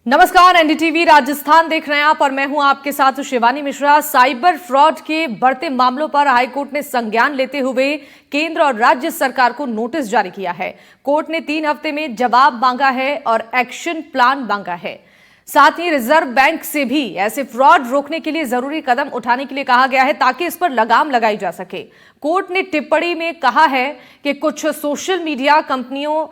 नमस्कार, एनडीटीवी राजस्थान देख रहे हैं आप और मैं हूं आपके साथ शिवानी मिश्रा। साइबर फ्रॉड के बढ़ते मामलों पर हाईकोर्ट ने संज्ञान लेते हुए केंद्र और राज्य सरकार को नोटिस जारी किया है। कोर्ट ने 3 हफ्ते में जवाब मांगा है और एक्शन प्लान मांगा है। साथ ही रिजर्व बैंक से भी ऐसे फ्रॉड रोकने के लिए जरूरी कदम उठाने के लिए कहा गया है ताकि इस पर लगाम लगाई जा सके। कोर्ट ने टिप्पणी में कहा है कि कुछ सोशल मीडिया कंपनियों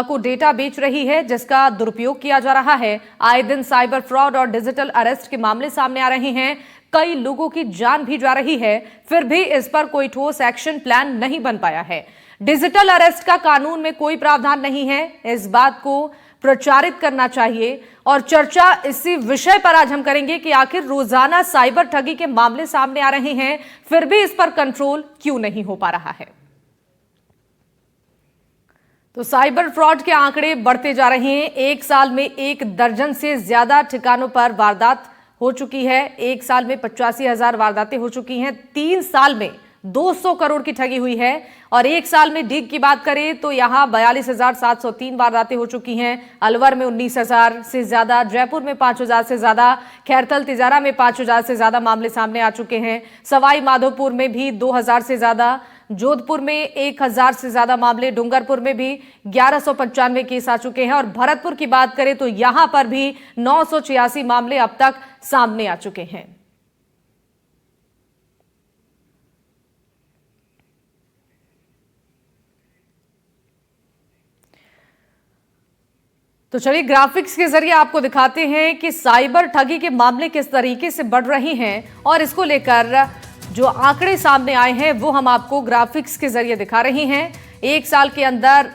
को डेटा बेच रही है जिसका दुरुपयोग किया जा रहा है। आए दिन साइबर फ्रॉड और डिजिटल अरेस्ट के मामले सामने आ रहे हैं। कई लोगों की जान भी जा रही है, फिर भी इस पर कोई ठोस एक्शन प्लान नहीं बन पाया है। डिजिटल अरेस्ट का कानून में कोई प्रावधान नहीं है, इस बात को प्रचारित करना चाहिए और चर्चा इसी विषय पर आज हम करेंगे कि आखिर रोजाना साइबर ठगी के मामले सामने आ रहे हैं, फिर भी इस पर कंट्रोल क्यों नहीं हो पा रहा है। तो साइबर फ्रॉड के आंकड़े बढ़ते जा रहे हैं। एक साल में 1 दर्जन से ज्यादा ठिकानों पर वारदात हो चुकी है। एक साल में 85,000 वारदातें हो चुकी हैं। 3 साल में 200 करोड़ की ठगी हुई है और एक साल में डीग की बात करें तो यहां 42,703 वारदातें हो चुकी हैं। अलवर में 19,000 से ज्यादा, जयपुर में 5,000 से ज्यादा, खैरथल तिजारा में 5,000 से ज्यादा मामले सामने आ चुके हैं। सवाई माधोपुर में भी 2,000 से ज्यादा, जोधपुर में 1,000 से ज्यादा मामले, डूंगरपुर में भी 1195 केस आ चुके हैं और भरतपुर की बात करें तो यहां पर भी 986 मामले अब तक सामने आ चुके हैं। तो चलिए ग्राफिक्स के जरिए आपको दिखाते हैं कि साइबर ठगी के मामले किस तरीके से बढ़ रही हैं और इसको लेकर जो आंकड़े सामने आए हैं वो हम आपको ग्राफिक्स के जरिए दिखा रहे हैं। एक साल के अंदर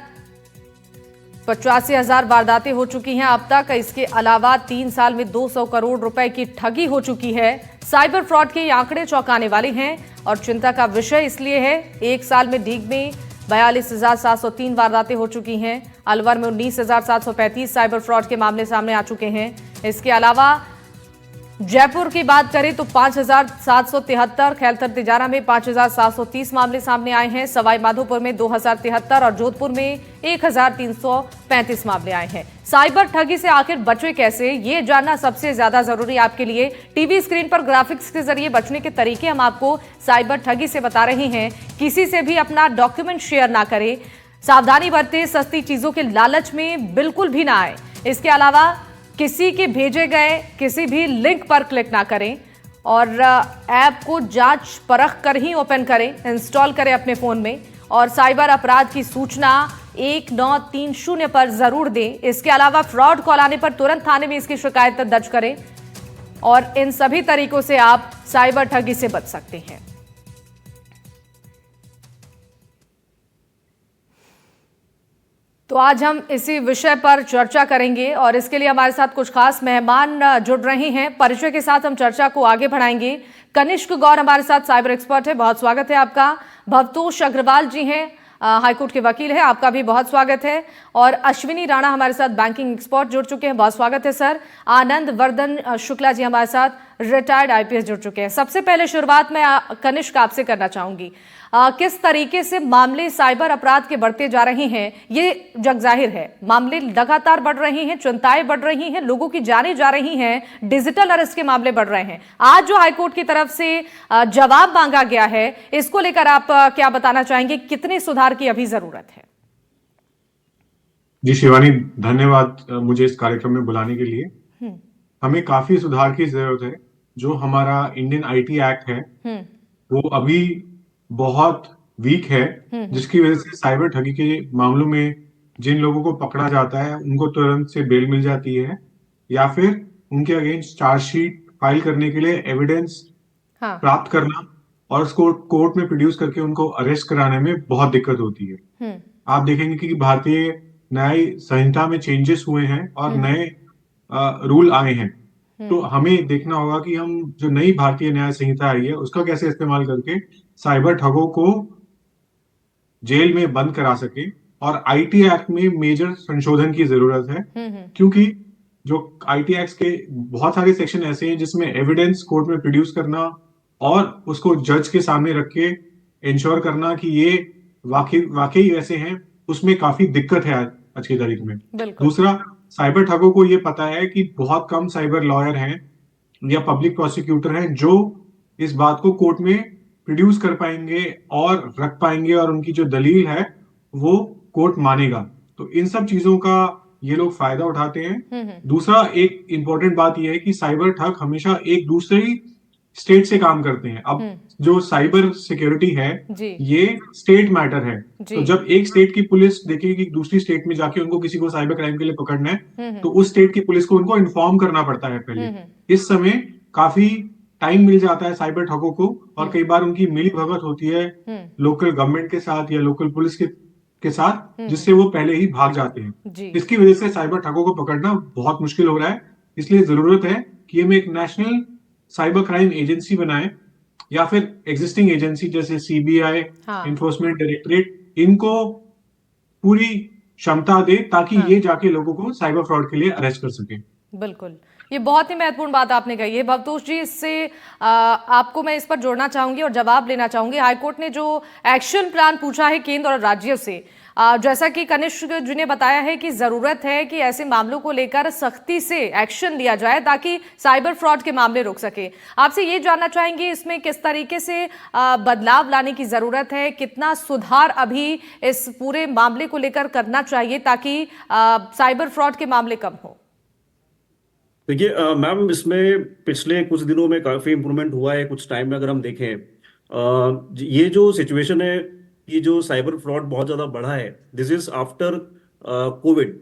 85,000 वारदातें हो चुकी हैं अब तक। इसके अलावा 3 साल में 200 करोड़ रुपए की ठगी हो चुकी है। साइबर फ्रॉड के ये आंकड़े चौंकाने वाले हैं और चिंता का विषय इसलिए है। एक साल में डीग में 42,703 वारदातें हो चुकी हैं। अलवर में 19,735 साइबर फ्रॉड के मामले सामने आ चुके हैं। इसके अलावा जयपुर की बात करें तो 5,773, खैरथल तिजारा में 5,730 मामले सामने आए हैं। सवाई माधोपुर में 2,073 और जोधपुर में 1,335 मामले आए हैं। साइबर ठगी से आखिर बचे कैसे, ये जानना सबसे ज्यादा जरूरी आपके लिए। टीवी स्क्रीन पर ग्राफिक्स के जरिए बचने के तरीके हम आपको साइबर ठगी से बता रहे हैं। किसी से भी अपना डॉक्यूमेंट शेयर ना करें, सावधानी बरतें, सस्ती चीजों के लालच में बिल्कुल भी ना आए। इसके अलावा किसी के भेजे गए किसी भी लिंक पर क्लिक ना करें और ऐप को जांच परख कर ही ओपन करें, इंस्टॉल करें अपने फोन में और साइबर अपराध की सूचना 1930 पर जरूर दें। इसके अलावा फ्रॉड कॉल आने पर तुरंत थाने में इसकी शिकायत दर्ज करें और इन सभी तरीकों से आप साइबर ठगी से बच सकते हैं। तो आज हम इसी विषय पर चर्चा करेंगे और इसके लिए हमारे साथ कुछ खास मेहमान जुड़ रहे हैं। परिचय के साथ हम चर्चा को आगे बढ़ाएंगे। कनिष्क गौर हमारे साथ साइबर एक्सपर्ट है, बहुत स्वागत है आपका। भवतोष अग्रवाल जी हैं, हाईकोर्ट के वकील हैं, आपका भी बहुत स्वागत है। और अश्विनी राणा हमारे साथ बैंकिंग एक्सपर्ट जुड़ चुके हैं, बहुत स्वागत है सर। आनंद वर्धन शुक्ला जी हमारे साथ रिटायर्ड आईपीएस जुड़ चुके हैं। सबसे पहले शुरुआत मैं कनिष्क आपसे करना चाहूंगी, किस तरीके से मामले साइबर अपराध के बढ़ते जा रहे हैं, ये जग जाहिर है। मामले लगातार बढ़ रहे हैं, चिंताएं बढ़ रही हैं, लोगों की जानें जा रही हैं, डिजिटल अरेस्ट के मामले बढ़ रहे हैं। आज जो हाईकोर्ट की तरफ से जवाब मांगा गया है, इसको लेकर आप क्या बताना चाहेंगे, कितने सुधार की अभी जरूरत है? जी शिवानी, धन्यवाद मुझे इस कार्यक्रम में बुलाने के लिए। हमें काफी सुधार की जरूरत है। जो हमारा इंडियन आईटी एक्ट है वो अभी बहुत वीक है, जिसकी वजह से साइबर ठगी के मामलों में जिन लोगों को पकड़ा जाता है उनको तुरंत से बेल मिल जाती है या फिर उनके अगेंस्ट चार्जशीट फाइल करने के लिए एविडेंस प्राप्त करना और उसको कोर्ट में प्रोड्यूस करके उनको अरेस्ट कराने में बहुत दिक्कत होती है। आप देखेंगे कि भारतीय न्याय संहिता में चेंजेस हुए हैं और नए रूल आए हैं। तो हमें देखना होगा कि हम जो नई भारतीय न्याय संहिता आई है उसका कैसे इस्तेमाल करके साइबर ठगों को जेल में बंद करा सके। और आईटी एक्ट में मेजर संशोधन की जरूरत है, क्योंकि जो आईटी एक्ट के बहुत सारे सेक्शन ऐसे हैं जिसमें एविडेंस कोर्ट में प्रोड्यूस करना और उसको जज के सामने रख के इंश्योर करना कि ये वाकई ऐसे हैं, उसमें काफी दिक्कत है आज की तारीख में। दूसरा, साइबर ठगों को ये पता है कि बहुत कम साइबर लॉयर हैं या पब्लिक प्रोसिक्यूटर हैं जो इस बात को कोर्ट में प्रोड्यूस कर पाएंगे और रख पाएंगे, और उनकी जो दलील है वो कोर्ट मानेगा। तो इन सब चीजों का ये लोग फायदा उठाते हैं। दूसरा एक इंपॉर्टेंट बात यह है कि साइबर ठग हमेशा एक दूसरी स्टेट से काम करते हैं। अब जो साइबर सिक्योरिटी है जी ये स्टेट मैटर है। जी तो जब एक स्टेट की पुलिस देखेगी कि दूसरी स्टेट में जाके उनको किसी को साइबर क्राइम के लिए पकड़ना है, तो उस स्टेट की पुलिस को उनको इन्फॉर्म करना पड़ता है पहले। इस समय काफी टाइम मिल जाता है साइबर ठगों को, और कई बार उनकी मिली भगत होती है लोकल गवर्नमेंट के साथ या लोकल पुलिस के साथ, जिससे वो पहले ही भाग जाते हैं। जी इसकी वजह से साइबर ठगों को पकड़ना बहुत मुश्किल हो रहा है। इसलिए जरूरत है कि हम एक नेशनल साइबर क्राइम एजेंसी बनाएं, या फिर एग्जिस्टिंग एजेंसी जैसे सीबीआई, हाँ इन्फोर्समेंट डायरेक्टरेट, इनको पूरी क्षमता दे ताकि हाँ ये जाके लोगों को साइबर फ्रॉड के लिए अरेस्ट कर सके। बिल्कुल, ये बहुत ही महत्वपूर्ण बात आपने कही है भवतोष जी। इससे आपको मैं इस पर जोड़ना चाहूंगी और जवाब लेना चाहूंगी। हाईकोर्ट ने जो एक्शन प्लान पूछा है केंद्र और राज्यों से, जैसा कि कनिष्क जी ने बताया है कि जरूरत है कि ऐसे मामलों को लेकर सख्ती से एक्शन लिया जाए ताकि साइबर फ्रॉड के मामले रुक सके। आपसे ये जानना चाहेंगे इसमें किस तरीके से बदलाव लाने की जरूरत है, कितना सुधार अभी इस पूरे मामले को लेकर करना चाहिए ताकि साइबर फ्रॉड के मामले कम हो। देखिए मैम, इसमें पिछले कुछ दिनों में काफी इम्प्रूवमेंट हुआ है। कुछ टाइम में अगर हम देखें, ये जो सिचुएशन है, ये जो साइबर फ्रॉड बहुत ज्यादा बढ़ा है, this is after Covid.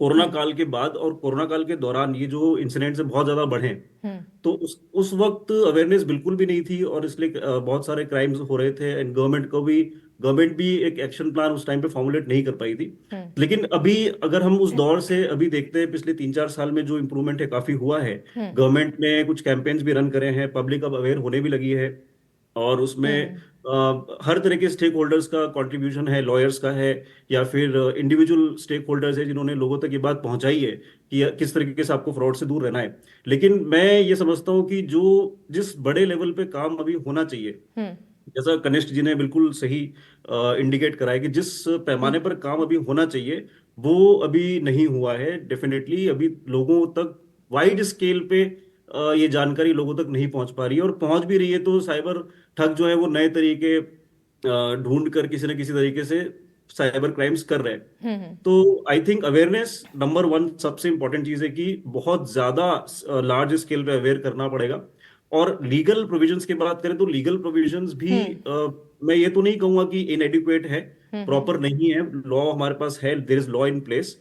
Corona काल के बाद और कोरोना काल के दौरान ये जो इंसिडेंट्स बहुत ज्यादा बढ़े, तो उस वक्त अवेयरनेस बिल्कुल भी नहीं थी, और इसलिए बहुत सारे क्राइम्स हो रहे थे। एंड गवर्नमेंट भी एक एक्शन प्लान उस टाइम पे फॉर्मुलेट नहीं कर पाई थी। लेकिन अभी अगर हम उस दौर से अभी देखते हैं, पिछले 3-4 साल में जो इम्प्रूवमेंट है काफी हुआ है। गवर्नमेंट ने कुछ कैंपेन्स भी रन करे हैं, पब्लिक अब अवेयर होने भी लगी है, और उसमें हर तरह के स्टेक होल्डर्स का कंट्रीब्यूशन है, लॉयर्स का है या फिर इंडिविजुअल स्टेक होल्डर्स है जिन्होंने लोगों तक ये बात पहुंचाई है कि किस तरीके से आपको फ्रॉड से दूर रहना है। लेकिन मैं ये समझता हूँ कि जो जिस बड़े लेवल पे काम अभी होना चाहिए, जैसा कनिष्क जी ने बिल्कुल सही इंडिकेट करा है कि जिस पैमाने पर काम अभी होना चाहिए वो अभी नहीं हुआ है। डेफिनेटली अभी लोगों तक वाइड स्केल पे ये जानकारी लोगों तक नहीं पहुंच पा रही है, और पहुंच भी रही है तो साइबर ठग जो है वो नए तरीके ढूंढ कर किसी न किसी तरीके से साइबर क्राइम्स कर रहे हैं। तो आई थिंक अवेयरनेस नंबर 1 सबसे इंपॉर्टेंट चीज है कि बहुत ज्यादा लार्ज स्केल पे अवेयर करना पड़ेगा। और लीगल प्रोविजंस की बात करें तो लीगल प्रोविजंस भी मैं ये तो नहीं कहूंगा कि इनएडिक्वेट है, प्रॉपर नहीं है। लॉ हमारे पास है, there is law in place.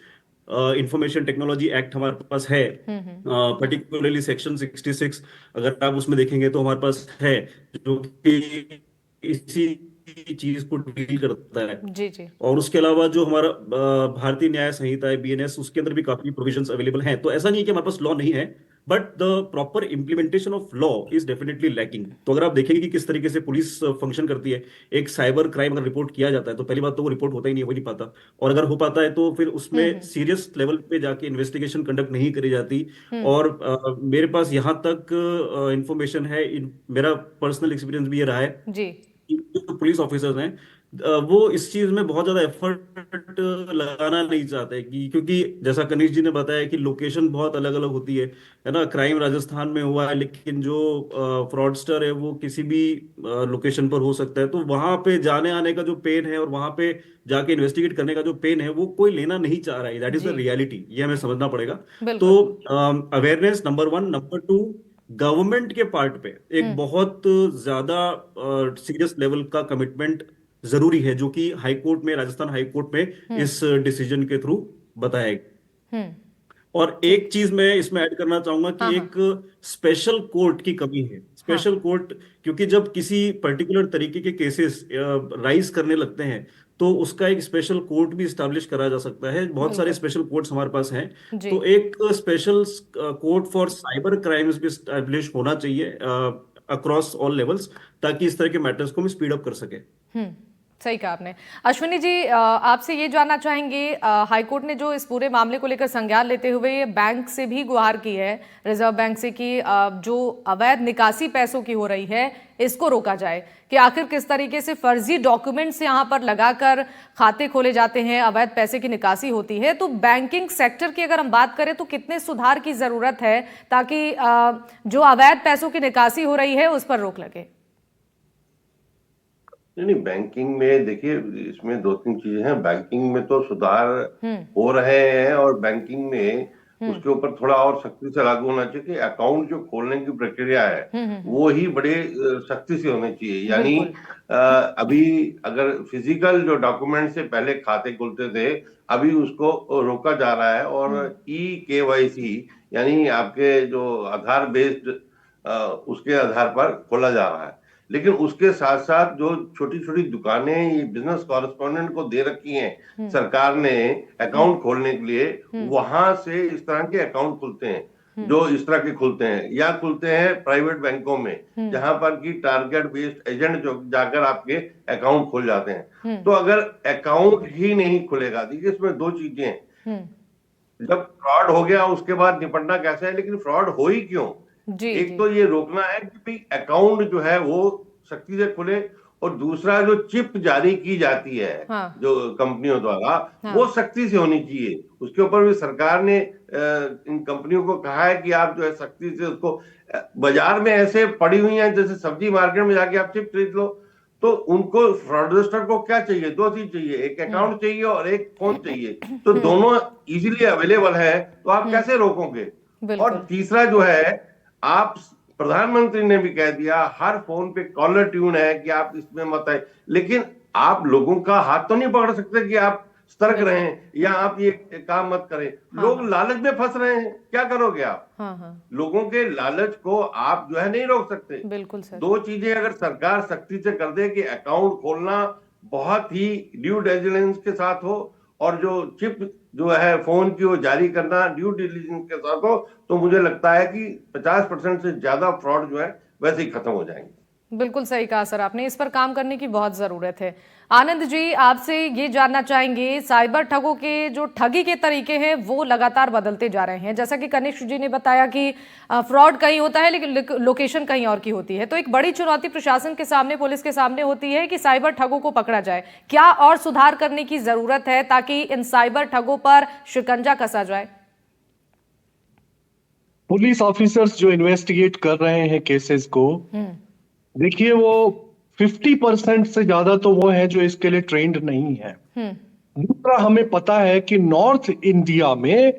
Information technology act हमारे पास है, पर्टिकुलरली सेक्शन 66 अगर आप उसमें देखेंगे तो हमारे पास है, जो कि इसी चीज को डील करता है। जी जी और उसके अलावा जो हमारा भारतीय न्याय संहिता है, बीएनएस, उसके अंदर भी काफी प्रोविजंस अवेलेबल हैं। तो ऐसा नहीं है कि हमारे पास लॉ नहीं है, but the proper implementation of law is definitely lacking. तो अगर आप देखेंगे कि किस तरीके से पुलिस फंक्शन करती है, एक साइबर क्राइम अगर रिपोर्ट किया जाता है तो पहली बात तो वो रिपोर्ट होता ही नहीं, हो नहीं पाता। और अगर हो पाता है तो फिर उसमें सीरियस लेवल पे जाके इन्वेस्टिगेशन कंडक्ट नहीं करी जाती। और मेरे पास यहाँ तक इंफॉर्मेशन है, मेरा पर्सनल एक्सपीरियंस भी ये रहा है जी जो पुलिस ऑफिसर्स हैं वो इस चीज में बहुत ज्यादा एफर्ट लगाना नहीं चाहते, कि क्योंकि जैसा कनिष्क जी ने बताया कि लोकेशन बहुत अलग अलग होती है ना। क्राइम राजस्थान में हुआ है, लेकिन जो फ्रॉडस्टर है वो किसी भी लोकेशन पर हो सकता है। तो वहां पे जाने आने का जो पेन है और वहां पे जाके इन्वेस्टिगेट करने का जो पेन है वो कोई लेना नहीं चाह रहा है। दैट इज द जी रियलिटी, ये हमें समझना पड़ेगा। तो बिल्कुल अवेयरनेस नंबर 1, नंबर 2, गवर्नमेंट के पार्ट पे एक बहुत ज्यादा सीरियस लेवल का कमिटमेंट जरूरी है, जो कि हाई कोर्ट में, राजस्थान हाई कोर्ट में इस डिसीजन के थ्रू बताया गया। हम्म और ठीक एक चीज मैं इसमें ऐड करना चाहूंगा हाँ कि हाँ एक स्पेशल कोर्ट की कमी है। हाँ स्पेशल कोर्ट, क्योंकि जब किसी पर्टिकुलर तरीके के केसेस राइज करने लगते हैं तो उसका एक स्पेशल कोर्ट भी स्टैब्लिश करा जा सकता है। बहुत सारे बिल्कुल स्पेशल कोर्ट्स हमारे पास हैं। जी तो एक special court for cyber crimes भी स्टैब्लिश होना चाहिए अक्रॉस ऑल लेवल्स, ताकि इस तरह के मैटर्स को हम स्पीड अप कर सके। हम्म सही कहा आपने। अश्विनी जी, आपसे ये जानना चाहेंगे, हाईकोर्ट ने जो इस पूरे मामले को लेकर संज्ञान लेते हुए ये बैंक से भी गुहार की है, रिजर्व बैंक से, कि जो अवैध निकासी पैसों की हो रही है इसको रोका जाए, कि आखिर किस तरीके से फर्जी डॉक्यूमेंट्स यहाँ पर लगाकर खाते खोले जाते हैं, अवैध पैसे की निकासी होती है। तो बैंकिंग सेक्टर की अगर हम बात करें तो कितने सुधार की जरूरत है ताकि जो अवैध पैसों की निकासी हो रही है उस पर रोक लगे? नहीं, बैंकिंग में देखिए, इसमें दो तीन चीजें हैं। बैंकिंग में तो सुधार हो रहे हैं, और बैंकिंग में उसके ऊपर थोड़ा और सख्ती से लागू होना चाहिए कि अकाउंट जो खोलने की प्रक्रिया है वो ही बड़े सख्ती से होनी चाहिए। यानी अभी अगर फिजिकल जो डॉक्यूमेंट से पहले खाते खुलते थे, अभी उसको रोका जा रहा है, और KYC यानी आपके जो आधार बेस्ड उसके आधार पर खोला जा रहा है। लेकिन उसके साथ साथ जो छोटी छोटी दुकानें ये बिजनेस कॉरेस्पॉन्डेंट को दे रखी हैं सरकार ने अकाउंट खोलने के लिए, वहां से इस तरह के अकाउंट खुलते हैं जो इस तरह के खुलते हैं, या खुलते हैं प्राइवेट बैंकों में जहां पर की टारगेट बेस्ड एजेंट जो जाकर आपके अकाउंट खोल जाते हैं। तो अगर अकाउंट ही नहीं खुलेगा, देखिए इसमें दो चीजें हैं। जब फ्रॉड हो गया उसके बाद निपटना कैसे है, लेकिन फ्रॉड हो ही क्यों? एक तो ये रोकना है कि अकाउंट जो है वो सख्ती से खुले, और दूसरा जो चिप जारी की जाती है जो कंपनियों द्वारा, वो सख्ती से होनी चाहिए। उसके ऊपर भी सरकार ने इन कंपनियों को कहा है कि आप जो है सख्ती से उसको, बाजार में ऐसे पड़ी हुई हैं जैसे सब्जी मार्केट में जाके आप चिप खरीद लो, तो उनको फ्रॉडस्टर को क्या चाहिए? दो चीज चाहिए, एक अकाउंट चाहिए और एक फोन चाहिए। तो दोनों इजीली अवेलेबल है, तो आप कैसे रोकोगे? और तीसरा जो है, आप प्रधानमंत्री ने भी कह दिया हर फोन पे कॉलर ट्यून है कि आप इसमें मत आए, लेकिन आप लोगों का हाथ तो नहीं पकड़ सकते कि आप सतर्क रहें या आप ये काम मत करें। लोग लालच में फंस रहे हैं, क्या करोगे आप? लोगों के लालच को आप जो है नहीं रोक सकते। बिल्कुल सर। दो चीजें अगर सरकार सख्ती से कर दे कि अकाउंट खोलना बहुत ही ड्यू डिलिजेंस के साथ हो, और जो चिप जो है फोन की वो जारी करना ड्यू डिलिजेंस के साथ हो, तो मुझे लगता है कि 50% से ज्यादा फ्रॉड जो है वैसे ही खत्म हो जाएंगे। बिल्कुल सही कहा सर आपने, इस पर काम करने की बहुत जरूरत है। आनंद जी, आपसे ये जानना चाहेंगे, साइबर ठगों के जो ठगी के तरीके हैं वो लगातार बदलते जा रहे हैं। जैसा कि कनिष्क जी ने बताया कि फ्रॉड कहीं होता है लेकिन लोकेशन कहीं और की होती है। तो एक बड़ी चुनौती प्रशासन के सामने, पुलिस के सामने होती है कि साइबर ठगों को पकड़ा जाए। क्या और सुधार करने की जरूरत है ताकि इन साइबर ठगों पर शिकंजा कसा जाए? पुलिस ऑफिसर्स जो इन्वेस्टिगेट कर रहे हैं केसेस को, देखिए वो 50% से ज्यादा तो वो है जो इसके लिए ट्रेंड नहीं है। दूसरा, हमें पता है कि नॉर्थ इंडिया में,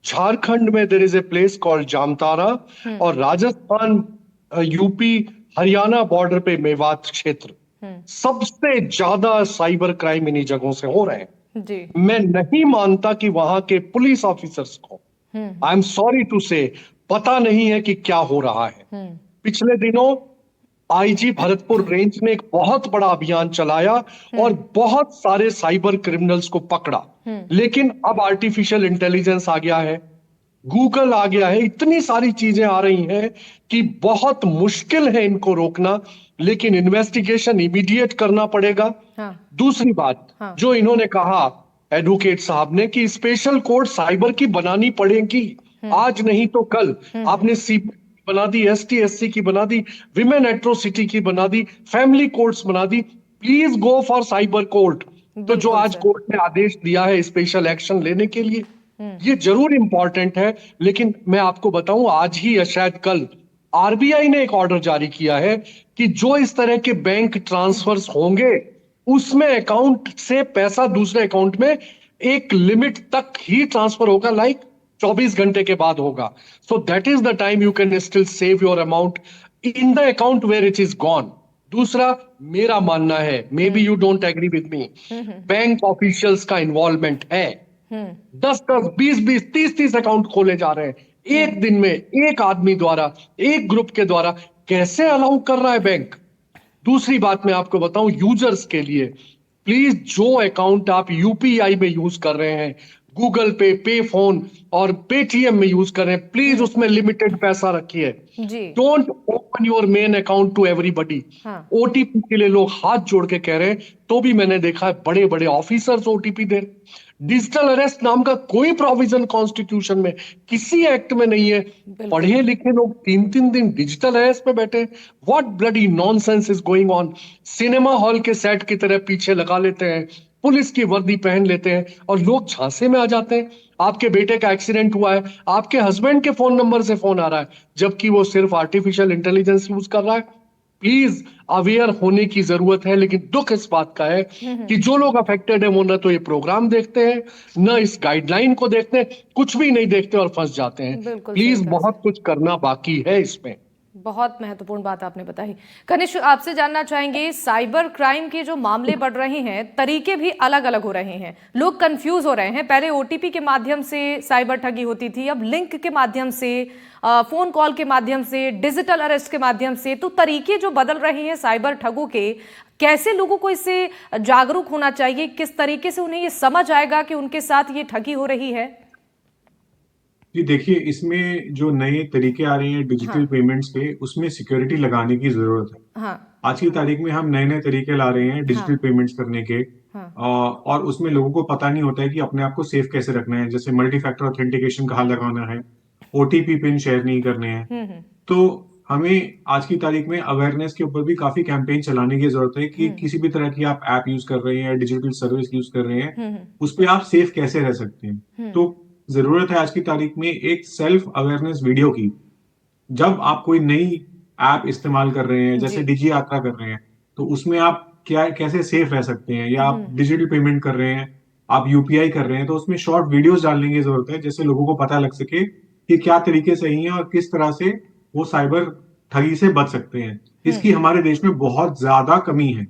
झारखंड में there is a place called Jamtara, और राजस्थान, यूपी, हरियाणा बॉर्डर पे मेवात क्षेत्र, सबसे ज्यादा साइबर क्राइम इन्हीं जगहों से हो रहे हैं। जी। मैं नहीं मानता कि वहां के पुलिस ऑफिसर्स को, आई एम सॉरी टू से, पता नहीं है कि क्या हो रहा है। पिछले दिनों आईजी भरतपुर रेंज ने एक बहुत बड़ा अभियान चलाया और बहुत सारे साइबर क्रिमिनल्स को पकड़ा। लेकिन अब आर्टिफिशियल इंटेलिजेंस आ गया है, गूगल आ गया है, इतनी सारी चीजें आ रही हैं कि बहुत मुश्किल है इनको रोकना, लेकिन इन्वेस्टिगेशन इमीडिएट करना पड़ेगा। दूसरी बात, जो इन्होंने कहा एडवोकेट साहब ने, कि स्पेशल कोर्ट साइबर की बनानी पड़ेगी, आज नहीं तो कल। आपने सीपी बना दी, ST SC की बना दी, विमेन एट्रोसिटी की बना दी, फैमिली कोर्ट्स बना दी। Please go for cyber court. तो जो आज कोर्ट ने आदेश दिया है स्पेशल एक्शन लेने के लिए, ये जरूर इंपॉर्टेंट है। लेकिन मैं आपको बताऊं, आज ही या शायद कल RBI ने एक ऑर्डर जारी किया है कि जो इस तरह के बैंक ट्रांसफर्स होंगे, उसमें अकाउंट से पैसा दूसरे अकाउंट में एक लिमिट तक ही ट्रांसफर होगा, लाइक 24 घंटे के बाद होगा। So that is the time you can still save your amount in the account where it is gone. दूसरा, मेरा मानना है, maybe you don't agree with me, bank officials का इन्वॉल्वमेंट है। 10-10, 20-20, 30-30 अकाउंट खोले जा रहे हैं एक दिन में, एक आदमी द्वारा, एक ग्रुप के द्वारा। कैसे अलाउ कर रहा है बैंक? दूसरी बात मैं आपको बताऊं, यूजर्स के लिए, प्लीज जो अकाउंट आप UPI में यूज कर रहे हैं गूगल पे फोन और पेटीएम में यूज करें, प्लीज उसमें लिमिटेड पैसा रखिए। जी। Don't open your main account to everybody. हाँ। ओटीपी के लिए लोग हाथ जोड़ के कह रहे हैं, तो भी मैंने देखा है बड़े बड़े ऑफिसर्स ओटीपी दे। डिजिटल अरेस्ट नाम का कोई प्रोविजन कॉन्स्टिट्यूशन में, किसी एक्ट में नहीं है। पढ़े लिखे लोग 3-3 दिन डिजिटल अरेस्ट पे बैठे। What bloody nonsense is going on. Cinema hall के सेट की तरह पीछे लगा लेते हैं, पुलिस की वर्दी पहन लेते हैं और लोग झांसे में आ जाते हैं। आपके बेटे का एक्सीडेंट हुआ है, आपके हस्बैंड के फोन नंबर से फोन आ रहा है, जबकि वो सिर्फ आर्टिफिशियल इंटेलिजेंस यूज कर रहा है। प्लीज अवेयर होने की जरूरत है, लेकिन दुख इस बात का है कि जो लोग अफेक्टेड है वो न तो ये प्रोग्राम देखते हैं, न इस गाइडलाइन को देखते हैं, कुछ भी नहीं देखते और फंस जाते हैं। बिल्कुल सही प्लीज कहा बहुत कुछ करना बाकी है इसमें। बहुत महत्वपूर्ण बात आपने बताई। कनिष्क, आपसे जानना चाहेंगे, साइबर क्राइम के जो मामले बढ़ रहे हैं, तरीके भी अलग अलग हो रहे हैं, लोग कंफ्यूज हो रहे हैं। पहले ओटीपी के माध्यम से साइबर ठगी होती थी, अब लिंक के माध्यम से, फोन कॉल के माध्यम से, डिजिटल अरेस्ट के माध्यम से। तो तरीके जो बदल रहे हैं साइबर ठगों के, कैसे लोगों को इससे जागरूक होना चाहिए? किस तरीके से उन्हें ये समझ आएगा कि उनके साथ ये ठगी हो रही है? जी देखिए, इसमें जो नए तरीके आ रहे हैं डिजिटल हाँ। पेमेंट्स के, उसमें सिक्योरिटी लगाने की जरूरत है। हाँ। आज की तारीख में हम नए नए तरीके ला रहे हैं डिजिटल हाँ। पेमेंट्स करने के। हाँ। और उसमें लोगों को पता नहीं होता है कि अपने आप को सेफ कैसे रखना है, जैसे मल्टी फैक्टर ऑथेंटिकेशन कहाँ लगाना है, ओटीपी पिन शेयर नहीं करने हैं। तो हमें आज की तारीख में अवेयरनेस के ऊपर भी काफी कैंपेन चलाने की जरूरत है कि किसी भी तरह की आप ऐप यूज कर रहे हैं, डिजिटल सर्विस यूज कर रहे हैं, उस पर आप सेफ कैसे रह सकते हैं। तो जरूरत है आज की तारीख में एक सेल्फ अवेयरनेस वीडियो की। जब आप कोई नई ऐप इस्तेमाल कर रहे हैं, जैसे जी। डिजी यात्रा कर रहे हैं, तो उसमें आप क्या कैसे सेफ रह सकते हैं, या आप डिजिटल पेमेंट कर रहे हैं, आप यूपीआई कर रहे हैं, तो उसमें शॉर्ट वीडियोस डालने की जरूरत है, जैसे लोगों को पता लग सके कि क्या तरीके सही हैं और किस तरह से वो साइबर ठगी से बच सकते हैं। इसकी हमारे देश में बहुत ज्यादा कमी है।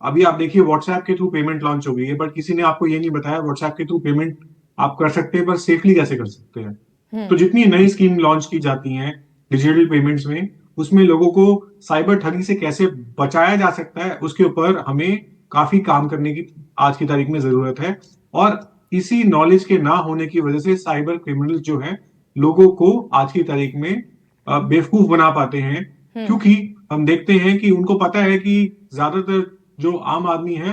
अभी आप देखिए, व्हाट्सएप के थ्रू पेमेंट लॉन्च हो गई है, बट किसी ने आपको ये नहीं बताया व्हाट्सएप के थ्रू पेमेंट आप कर सकते हैं, पर सेफली कैसे कर सकते हैं। तो जितनी नई स्कीम लॉन्च की जाती हैं डिजिटल पेमेंट्स में, उसमें लोगों को साइबर ठगी से कैसे बचाया जा सकता है, उसके ऊपर हमें काफी काम करने की आज की तारीख में जरूरत है। और इसी नॉलेज के ना होने की वजह से साइबर क्रिमिनल्स जो है लोगों को आज की तारीख में बेवकूफ बना पाते हैं, क्योंकि हम देखते हैं कि उनको पता है कि ज्यादातर जो आम आदमी है,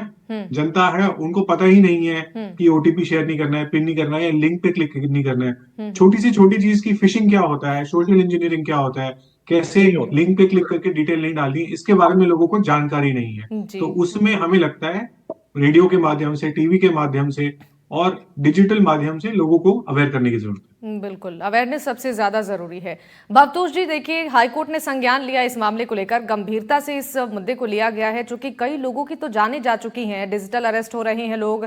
जनता है, उनको पता ही नहीं है कि ओटीपी शेयर नहीं करना है, पिन नहीं करना है, या लिंक पे क्लिक नहीं करना है। छोटी से छोटी चीज की फिशिंग क्या होता है, सोशल इंजीनियरिंग क्या होता है, कैसे लिंक पे क्लिक करके डिटेल नहीं डालनी, इसके बारे में लोगों को जानकारी नहीं है। जी। तो उसमें हमें लगता है रेडियो के माध्यम से, टीवी के माध्यम से और डिजिटल माध्यम से लोगों को अवेयर करने की जरूरत है। बिल्कुल, अवेयरनेस सबसे ज्यादा जरूरी है। भवतोष जी, देखिए, हाईकोर्ट ने संज्ञान लिया इस मामले को लेकर, गंभीरता से इस मुद्दे को लिया गया है, चूंकि कई लोगों की तो जानें जा चुकी हैं, डिजिटल अरेस्ट हो रहे हैं लोग,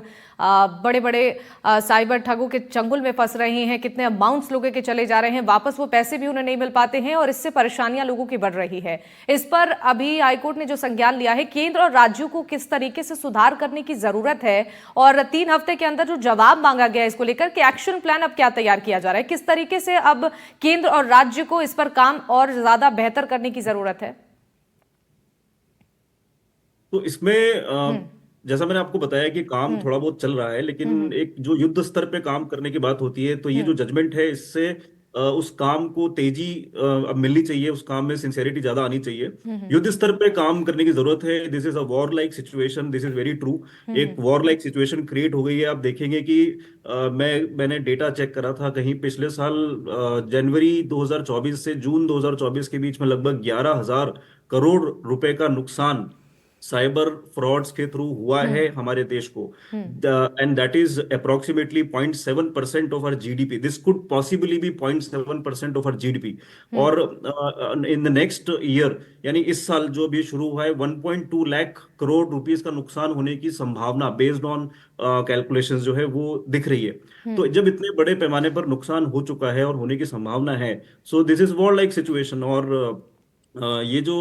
बड़े बड़े साइबर ठगों के चंगुल में फंस रहे हैं, कितने अमाउंट्स लोगों के चले जा रहे हैं, वापस वो पैसे भी उन्हें नहीं मिल पाते हैं, और इससे परेशानियां लोगों की बढ़ रही है। इस पर अभी हाईकोर्ट ने जो संज्ञान लिया है, केंद्र और राज्यों को किस तरीके से सुधार करने की जरूरत है, और 3 हफ्ते के अंदर जो जवाब मांगा गया है इसको लेकर कि एक्शन प्लान अब क्या तैयार किया जा रहा है, किस तरीके से अब केंद्र और राज्य को इस पर काम और ज्यादा बेहतर करने की जरूरत है? तो इसमें जैसा मैंने आपको बताया कि काम थोड़ा बहुत चल रहा है, लेकिन एक जो युद्ध स्तर पे काम करने की बात होती है, तो ये जो जजमेंट है, इससे उस काम को तेजी अब मिलनी चाहिए, उस काम में सिंसेरिटी ज्यादा आनी चाहिए। युद्ध स्तर पे काम करने की जरूरत है। This is a war like situation, this is very true. एक वॉर लाइक सिचुएशन क्रिएट हो गई है। आप देखेंगे कि मैंने डेटा चेक करा था कहीं पिछले साल, जनवरी 2024 से जून 2024 के बीच में लगभग 11,000 करोड़ रुपए का नुकसान साइबर फ्रॉड्स के थ्रू हुआ है हमारे देश को। And that is approximately 0.7% of our GDP. This could possibly be 0.7% of our GDP. और इन द नेक्स्ट ईयर, यानी इस साल जो भी शुरू हुआ है, 1.2 लाख करोड़ रुपीस का नुकसान होने की संभावना बेस्ड ऑन कैलकुलेशंस जो है वो दिख रही है। तो जब इतने बड़े पैमाने पर नुकसान हो चुका है और होने की संभावना है, so this is war like situation. और ये जो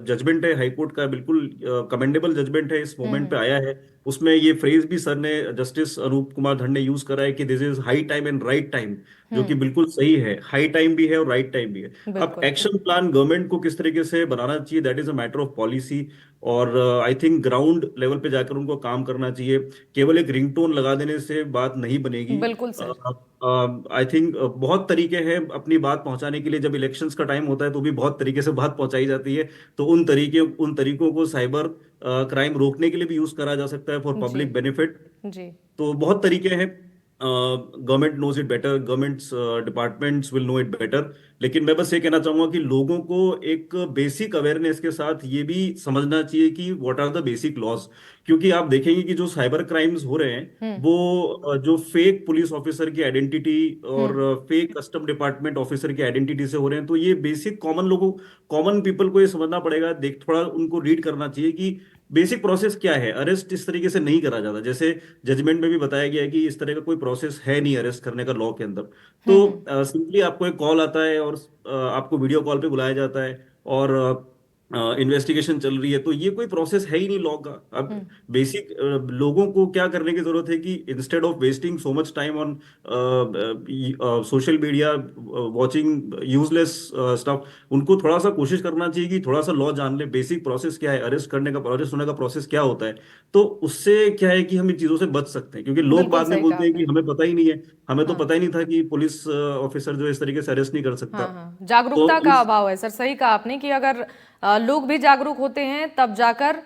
जजमेंट है हाईकोर्ट का, बिल्कुल कमेंडेबल जजमेंट है, इस मोमेंट पे आया है। उसमें ये फ्रेज भी सर ने, जस्टिस अनूप कुमार धड़ ने यूज करा है कि this is high time and right time, जो कि बिल्कुल सही है। हाई टाइम भी है और राइट टाइम भी है। अब एक्शन प्लान गवर्नमेंट को किस तरीके से बनाना चाहिए, that is a matter of policy. और आई थिंक ग्राउंड लेवल पे जाकर उनको काम करना चाहिए। केवल एक रिंगटोन लगा देने से बात नहीं बनेगी। बिल्कुल सर। आई थिंक बहुत तरीके हैं अपनी बात पहुंचाने के लिए। जब इलेक्शंस का टाइम होता है तो भी बहुत तरीके से बात पहुंचाई जाती है। तो उन तरीकों को साइबर क्राइम रोकने के लिए भी यूज करा जा सकता है फॉर जी पब्लिक बेनिफिट। जी। तो बहुत तरीके हैं। Government knows it better, governments departments will know it better. लेकिन मैं बस ये कहना चाहूंगा कि लोगों को एक बेसिक अवेयरनेस के साथ ये भी समझना चाहिए कि what are the basic laws. क्योंकि आप देखेंगे कि जो साइबर क्राइम्स हो रहे हैं वो जो फेक पुलिस ऑफिसर की आइडेंटिटी और फेक कस्टम डिपार्टमेंट ऑफिसर की आइडेंटिटी से हो रहे हैं। तो ये बेसिक कॉमन पीपल को ये समझना पड़ेगा, देख थोड़ा उनको रीड करना चाहिए कि बेसिक प्रोसेस क्या है। अरेस्ट इस तरीके से नहीं करा जाता, जैसे जजमेंट में भी बताया गया है कि इस तरह का कोई प्रोसेस है नहीं अरेस्ट करने का लॉ के अंदर। तो सिंपली आपको एक कॉल आता है और आपको वीडियो कॉल पे बुलाया जाता है और इन्वेस्टिगेशन चल रही है। तो ये कोई प्रोसेस है ही नहीं लॉ का। अब बेसिक लोगों को क्या करने की जरूरत है कि instead of wasting so much time on social media watching useless stuff, उनको थोड़ा सा कोशिश करना चाहिए कि थोड़ा सा लॉ जान ले, बेसिक प्रोसेस क्या है, अरेस्ट होने का प्रोसेस क्या होता है। तो उससे क्या है कि हम इन चीजों से बच सकते हैं। क्योंकि लोग बिल्कुल बाद में सही कहा बोलते हैं कि आपने। हमें पता ही नहीं है, हमें तो हाँ पता ही नहीं था कि पुलिस ऑफिसर जो है इस तरीके से अरेस्ट नहीं कर सकता। हाँ हाँ, तो जागरूकता का इस अभाव है सर। सही कहा आपने कि अगर लोग भी जागरूक होते हैं तब जाकर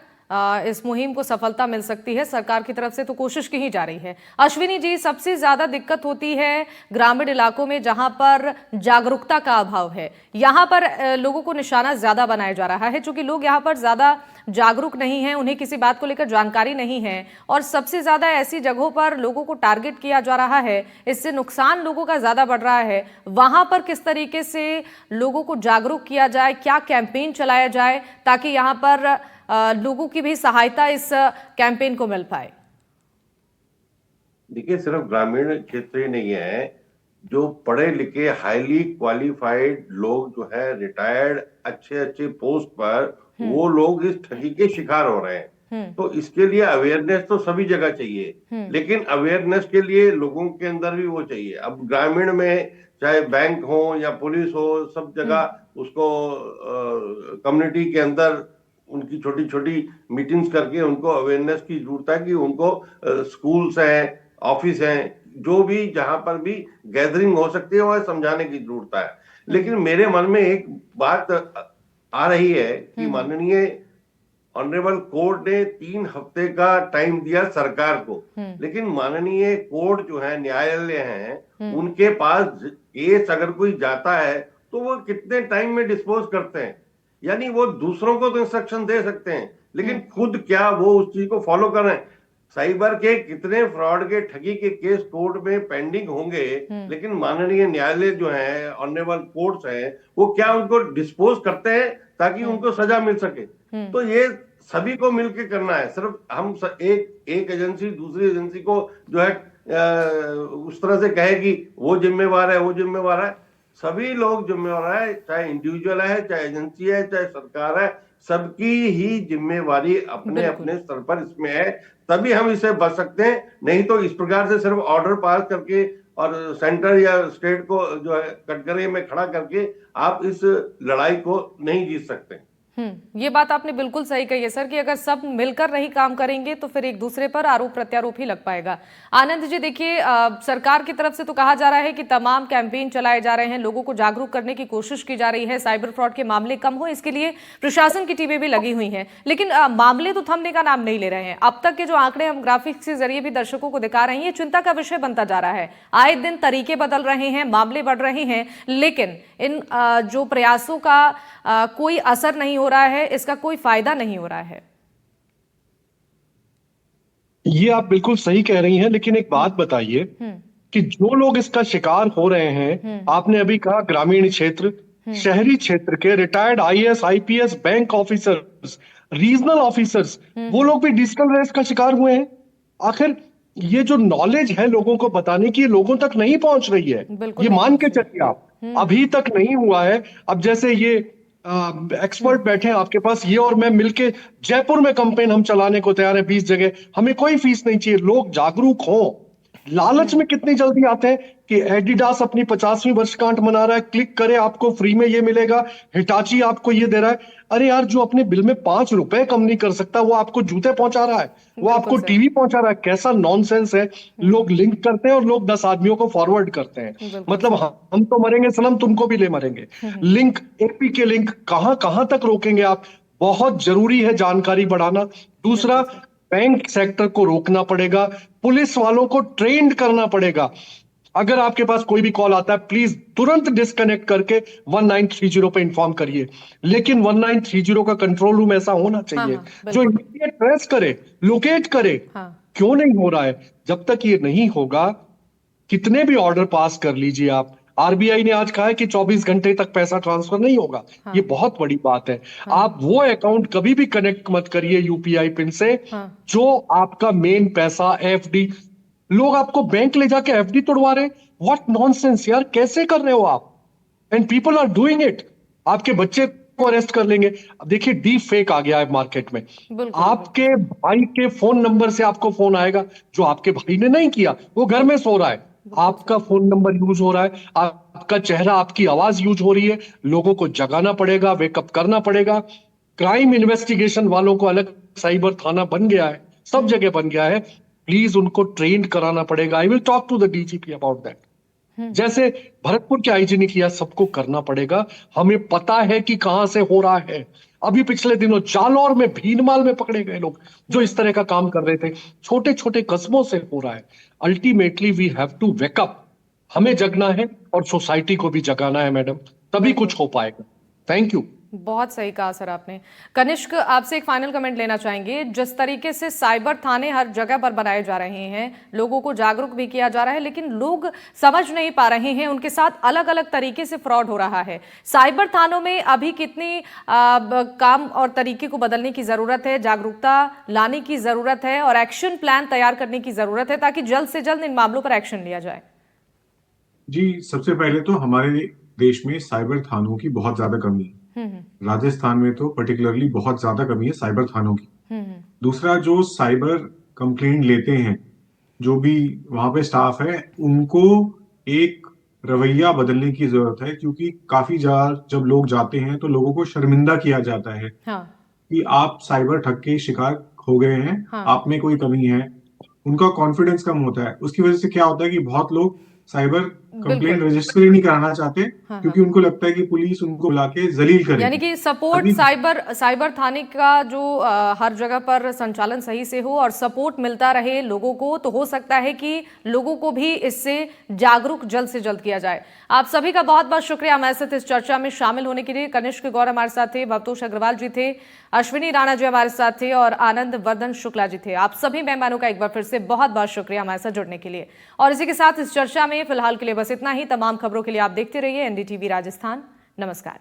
इस मुहिम को सफलता मिल सकती है। सरकार की तरफ से तो कोशिश की ही जा रही है। अश्विनी जी, सबसे ज्यादा दिक्कत होती है ग्रामीण इलाकों में जहां पर जागरूकता का अभाव है। यहां पर लोगों को निशाना ज्यादा बनाया जा रहा है, क्योंकि लोग यहां पर ज्यादा जागरूक नहीं हैं, उन्हें किसी बात को लेकर जानकारी नहीं है, और सबसे ज्यादा ऐसी जगहों पर लोगों को टारगेट किया जा रहा है। इससे नुकसान लोगों का ज्यादा बढ़ रहा है। वहां पर किस तरीके से लोगों को जागरूक किया जाए, क्या कैंपेन चलाया जाए ताकि यहां पर लोगों की भी सहायता इस कैंपेन को मिल पाए? देखिए, सिर्फ ग्रामीण क्षेत्र ही नहीं है, जो पढ़े लिखे हाईली क्वालिफाइड लोग जो है, रिटायर्ड अच्छे अच्छे पोस्ट पर, वो लोग इस ठगी के शिकार हो रहे हैं। तो इसके लिए अवेयरनेस तो सभी जगह चाहिए, लेकिन अवेयरनेस के लिए लोगों के अंदर भी वो चाहिए। अब ग्रामीण में चाहे बैंक हो या पुलिस हो, सब जगह उसको कम्युनिटी के अंदर उनकी छोटी छोटी मीटिंग्स करके उनको अवेयरनेस की जरूरत है कि उनको स्कूल्स हैं, ऑफिस हैं, जो भी जहां पर भी गैदरिंग हो सकती है वह समझाने की जरूरत है। लेकिन मेरे मन में एक बात आ रही है कि माननीय ऑनरेबल कोर्ट ने 3 हफ्ते का टाइम दिया सरकार को, लेकिन माननीय कोर्ट जो है, न्यायालय हैं, उनके पास केस अगर कोई जाता है तो वो कितने टाइम में डिस्पोज करते हैं। यानी वो दूसरों को तो इंस्ट्रक्शन दे सकते हैं, लेकिन खुद क्या वो उस चीज को फॉलो कर रहे हैं। साइबर के कितने फ्रॉड के, ठगी के केस कोर्ट में पेंडिंग होंगे, लेकिन माननीय न्यायालय जो है, ऑनरेबल कोर्ट्स हैं, वो क्या उनको डिस्पोज करते हैं ताकि उनको सजा मिल सके। तो ये सभी को मिलकर करना है। सिर्फ हम एक एजेंसी दूसरी एजेंसी को जो है उस तरह से कहे कि वो जिम्मेवार है, वो जिम्मेवार है। सभी लोग जिम्मेवार है, चाहे इंडिविजुअल है, चाहे एजेंसी है, चाहे सरकार है। सबकी ही जिम्मेवारी अपने अपने स्तर पर इसमें है, तभी हम इसे बच सकते हैं। नहीं तो इस प्रकार से सिर्फ ऑर्डर पास करके और सेंटर या स्टेट को जो है कटघरे में खड़ा करके आप इस लड़ाई को नहीं जीत सकते। ये बात आपने बिल्कुल सही कही है सर कि अगर सब मिलकर नहीं काम करेंगे तो फिर एक दूसरे पर आरोप प्रत्यारोप ही लग पाएगा। आनंद जी, देखिए, सरकार की तरफ से तो कहा जा रहा है कि तमाम कैंपेन चलाए जा रहे हैं, लोगों को जागरूक करने की कोशिश की जा रही है, साइबर फ्रॉड के मामले कम हो इसके लिए प्रशासन की टीमें भी लगी हुई हैं, लेकिन मामले तो थमने का नाम नहीं ले रहे हैं। अब तक के जो आंकड़े हम ग्राफिक्स के जरिए भी दर्शकों को दिखा रहे हैं, ये चिंता का विषय बनता जा रहा है। आए दिन तरीके बदल रहे हैं, मामले बढ़ रहे हैं, लेकिन इन जो प्रयासों का कोई असर नहीं हो रहा है, इसका कोई फायदा नहीं हो रहा है। ये आप बिल्कुल सही कह रही हैं, लेकिन एक बात बताइए कि जो लोग इसका शिकार हो रहे हैं, आपने अभी कहा ग्रामीण क्षेत्र, शहरी क्षेत्र के retired IAS, IPS, bank officers, regional officers, वो लोग भी डिजिटल रेस का शिकार हुए हैं। आखिर ये जो नॉलेज है लोगों को बताने की, लोगों तक नहीं पहुंच रही है। ये मान के चलिए आप, अभी तक नहीं हुआ है। अब जैसे ये एक्सपर्ट बैठे हैं आपके पास, ये और मैं मिलके जयपुर में कैंपेन हम चलाने को तैयार है 20 जगह, हमें कोई फीस नहीं चाहिए, लोग जागरूक हो। लालच में कितनी जल्दी आते हैं कि एडिडास अपनी 50वीं वर्षगांठ मना रहा है, क्लिक करें आपको फ्री में ये मिलेगा, हिटाची आपको ये दे रहा है। अरे यार, जो अपने बिल में 5 रुपए कम नहीं कर सकता वो आपको जूते पहुंचा रहा है, वो आपको सही। टीवी पहुंचा रहा है। कैसा नॉनसेंस है। लोग लिंक करते हैं और लोग 10 आदमियों को फॉरवर्ड करते हैं। बिल्कुल मतलब सही। हम तो मरेंगे सनम, तुमको भी ले मरेंगे। लिंक, एपी के लिंक कहां कहां तक रोकेंगे आप? बहुत जरूरी है जानकारी बढ़ाना। दूसरा, बिल्कुल सही। बैंक सेक्टर को रोकना पड़ेगा, पुलिस वालों को ट्रेंड करना पड़ेगा। अगर आपके पास कोई भी कॉल आता है, प्लीज तुरंत डिस्कनेक्ट करके 1930 पे इंफॉर्म करिए। लेकिन 1930 का कंट्रोल रूम ऐसा होना हाँ चाहिए हाँ जो बिल्कुल। इमीडिएट ट्रेस करे, लोकेट करे। हाँ। क्यों नहीं हो रहा है? जब तक ये नहीं होगा, कितने भी ऑर्डर पास कर लीजिए आप, आरबीआई ने आज कहा है कि 24 घंटे तक पैसा ट्रांसफर नहीं होगा। ये हाँ। बहुत बड़ी बात है। हाँ। आप वो अकाउंट कभी भी कनेक्ट मत करिए यूपीआई पिन से हाँ। जो आपका मेन पैसा एफडी, लोग आपको बैंक ले जाके एफडी तोड़वा रहे। व्हाट नॉनसेंस यार, कैसे कर रहे हो आप? And people are doing it. आपके बच्चे को अरेस्ट कर लेंगे। अब देखिए, डीप फेक आ गया है मार्केट में। बिल्कुल बिल्कुल आपके सही। भाई के फोन नंबर से आपको फोन आएगा, जो आपके भाई ने नहीं किया, वो घर में सो रहा है। बिल्कुल आपका सही। फोन नंबर यूज हो रहा है, आपका चेहरा, आपकी आवाज यूज हो रही है। लोगों को जगाना पड़ेगा, वेकअप करना पड़ेगा। क्राइम इन्वेस्टिगेशन वालों को अलग साइबर थाना बन गया है, सब जगह बन गया है। प्लीज उनको ट्रेन कराना पड़ेगा। I will talk to the DGP about that. जैसे भरतपुर के आईजी ने किया, सबको करना पड़ेगा। हमें पता है कि कहां से हो रहा है। अभी पिछले दिनों जालौर में, भीनमाल में पकड़े गए लोग जो इस तरह का काम कर रहे थे। छोटे छोटे कस्बों से हो रहा है। Ultimately we have to wake up. हमें जगना है और सोसाइटी को भी जगाना है मैडम, तभी बिल्कुल। कुछ हो पाएगा। Thank you. बहुत सही कहा सर आपने। कनिष्क, आपसे एक फाइनल कमेंट लेना चाहेंगे। जिस तरीके से साइबर थाने हर जगह पर बनाए जा रहे हैं, लोगों को जागरूक भी किया जा रहा है, लेकिन लोग समझ नहीं पा रहे हैं, उनके साथ अलग अलग तरीके से फ्रॉड हो रहा है। साइबर थानों में अभी कितनी काम और तरीके को बदलने की जरूरत है, जागरूकता लाने की जरूरत है और एक्शन प्लान तैयार करने की जरूरत है ताकि जल्द से जल्द इन मामलों पर एक्शन लिया जाए? जी, सबसे पहले तो हमारे देश में साइबर थानों की बहुत ज्यादा कमी है। राजस्थान में तो पर्टिकुलरली बहुत ज्यादा कमी है साइबर थानों की। दूसरा, जो साइबर कंप्लेंट लेते हैं, जो भी वहां पे स्टाफ है, उनको एक रवैया बदलने की जरूरत है, क्योंकि काफी जब लोग जाते हैं तो लोगों को शर्मिंदा किया जाता है हाँ। कि आप साइबर ठग के शिकार हो गए हैं, हाँ। आप में कोई कमी है। उनका कॉन्फिडेंस कम होता है। उसकी वजह से क्या होता है कि बहुत लोग साइबर कंप्लेंट बिल्कुल। रजिस्टर ही नहीं कराना चाहते, हाँ हाँ। क्योंकि उनको लगता है कि पुलिस उनको बुला के जलील यानी करेगी। कि सपोर्ट, अभी साइबर थाने का जो हर जगह पर संचालन सही से हो और सपोर्ट मिलता रहे लोगों को, तो हो सकता है कि लोगों को भी इससे जागरूक जल्द से जल्द किया जाए। आप सभी का बहुत बहुत शुक्रिया हमारे साथ इस चर्चा में शामिल होने के लिए। कनिष्क गौर हमारे साथ थे, भवतोष अग्रवाल जी थे, अश्विनी राणा जी हमारे साथ थे और आनंद वर्धन शुक्ला जी थे। आप सभी मेहमानों का एक बार फिर से बहुत बहुत शुक्रिया हमारे साथ जुड़ने के लिए। और इसी के साथ इस चर्चा में फिलहाल के लिए बस इतना ही। तमाम खबरों के लिए आप देखते रहिए एनडीटीवी राजस्थान। नमस्कार।